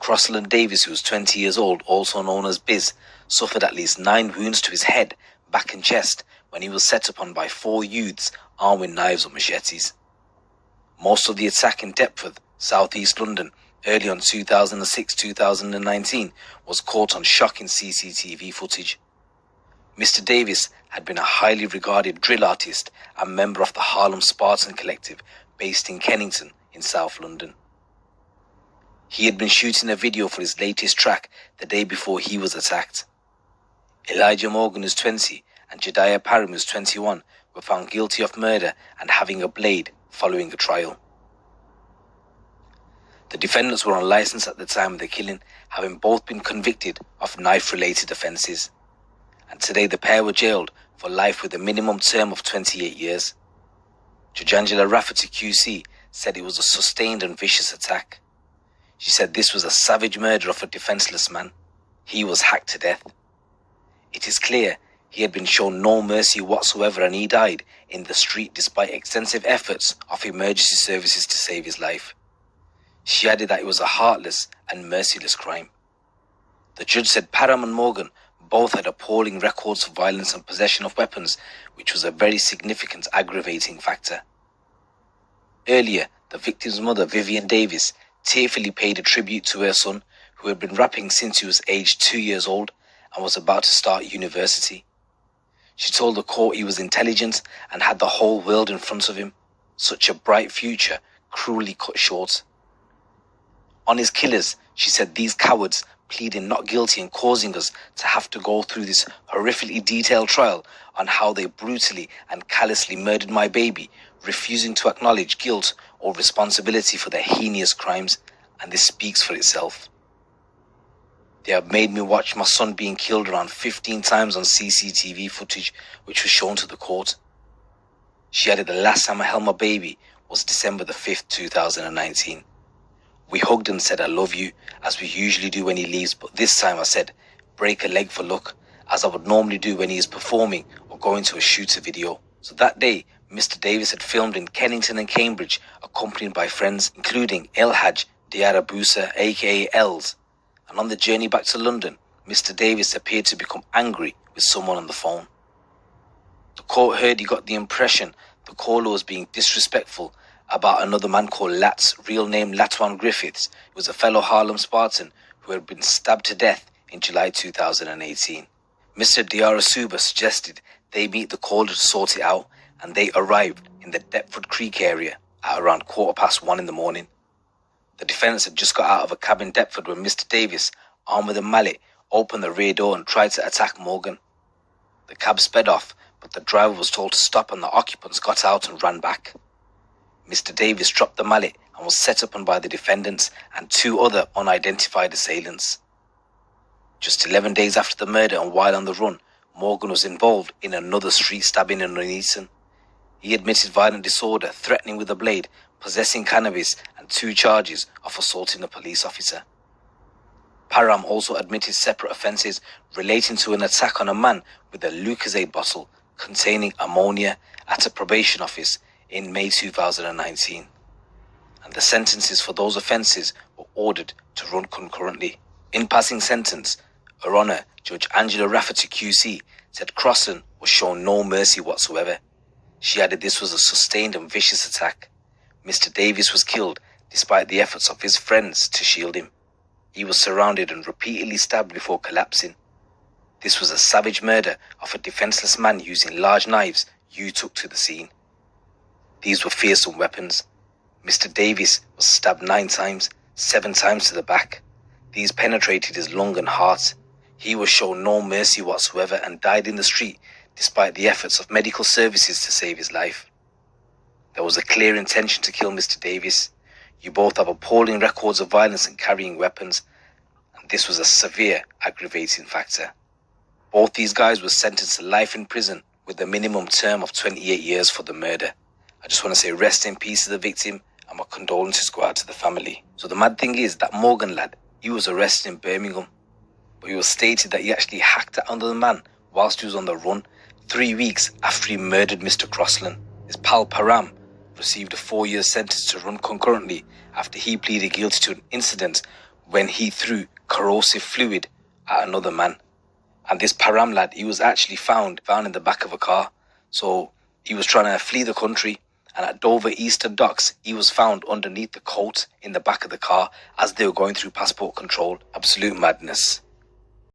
Crossland Davis, who was 20 years old, also known as Biz, suffered at least 9 wounds to his head, back and chest when he was set upon by 4 youths armed with knives or machetes. Most of the attack in Deptford, southeast London, early on 2006-2019 was caught on shocking CCTV footage. Mr. Davis had been a highly regarded drill artist and member of the Harlem Spartans collective based in Kennington in South London. He had been shooting a video for his latest track the day before he was attacked. Elijah Morgan, who's 20, and Jediah Parham, who's 21, were found guilty of murder and having a blade following a trial. The defendants were on licence at the time of the killing, having both been convicted of knife-related offences. And today the pair were jailed for life with a minimum term of 28 years. Judge Angela Rafferty QC said it was a sustained and vicious attack. She said this was a savage murder of a defenceless man. He was hacked to death. It is clear he had been shown no mercy whatsoever and he died in the street despite extensive efforts of emergency services to save his life. She added that it was a heartless and merciless crime. The judge said Parham and Morgan both had appalling records of violence and possession of weapons, which was a very significant aggravating factor. Earlier, the victim's mother, Vivian Davis, tearfully paid a tribute to her son, who had been rapping since he was aged 2 years old and was about to start university. She told the court he was intelligent and had the whole world in front of him. Such a bright future, cruelly cut short. On his killers, she said these cowards pleading not guilty and causing us to have to go through this horrifically detailed trial on how they brutally and callously murdered my baby, refusing to acknowledge guilt or responsibility for their heinous crimes, and this speaks for itself. They have made me watch my son being killed around 15 times on CCTV footage, which was shown to the court. She added the last time I held my baby was December the 5th, 2019. We hugged and said I love you, as we usually do when he leaves, but this time I said break a leg for luck, as I would normally do when he is performing or going to a shooter video. So that day, Mr. Davis had filmed in Kennington and Cambridge, accompanied by friends, including El Haj Diarabusa, aka Els. And on the journey back to London, Mr. Davis appeared to become angry with someone on the phone. The court heard he got the impression the caller was being disrespectful about another man called Lats, real name Latwan Griffiths, who was a fellow Harlem Spartan who had been stabbed to death in July 2018. Mr. Diarasuba suggested they meet the caller to sort it out, and they arrived in the Deptford Creek area at around 1:15 in the morning. The defendants had just got out of a cab in Deptford when Mr. Davis, armed with a mallet, opened the rear door and tried to attack Morgan. The cab sped off, but the driver was told to stop and the occupants got out and ran back. Mr. Davis dropped the mallet and was set upon by the defendants and 2 other unidentified assailants. Just 11 days after the murder and while on the run, Morgan was involved in another street stabbing in Nuneaton. He admitted violent disorder, threatening with a blade, possessing cannabis, and 2 charges of assaulting a police officer. Parham also admitted separate offences relating to an attack on a man with a Lucozade bottle containing ammonia at a probation office in May 2019. And the sentences for those offences were ordered to run concurrently. In passing sentence, Her Honour Judge Angela Rafferty QC said Crossland was shown no mercy whatsoever. She added this was a sustained and vicious attack. Mr. Davis was killed despite the efforts of his friends to shield him. He was surrounded and repeatedly stabbed before collapsing. This was a savage murder of a defenceless man using large knives you took to the scene. These were fearsome weapons. Mr. Davis was stabbed 9 times, 7 times to the back. These penetrated his lung and heart. He was shown no mercy whatsoever and died in the street despite the efforts of medical services to save his life. There was a clear intention to kill Mr. Davis. You both have appalling records of violence and carrying weapons, and this was a severe aggravating factor. Both these guys were sentenced to life in prison with a minimum term of 28 years for the murder. I just want to say rest in peace to the victim, and my condolences go out to the family. So the mad thing is that Morgan lad, he was arrested in Birmingham, but it was stated that he actually hacked at another man whilst he was on the run 3 weeks after he murdered Mr. Crossland. His pal Parham received a 4-year sentence to run concurrently after he pleaded guilty to an incident when he threw corrosive fluid at another man. And this Param lad, he was actually found in the back of a car. So he was trying to flee the country, and at Dover Eastern Docks, he was found underneath the coat in the back of the car as they were going through passport control. Absolute madness.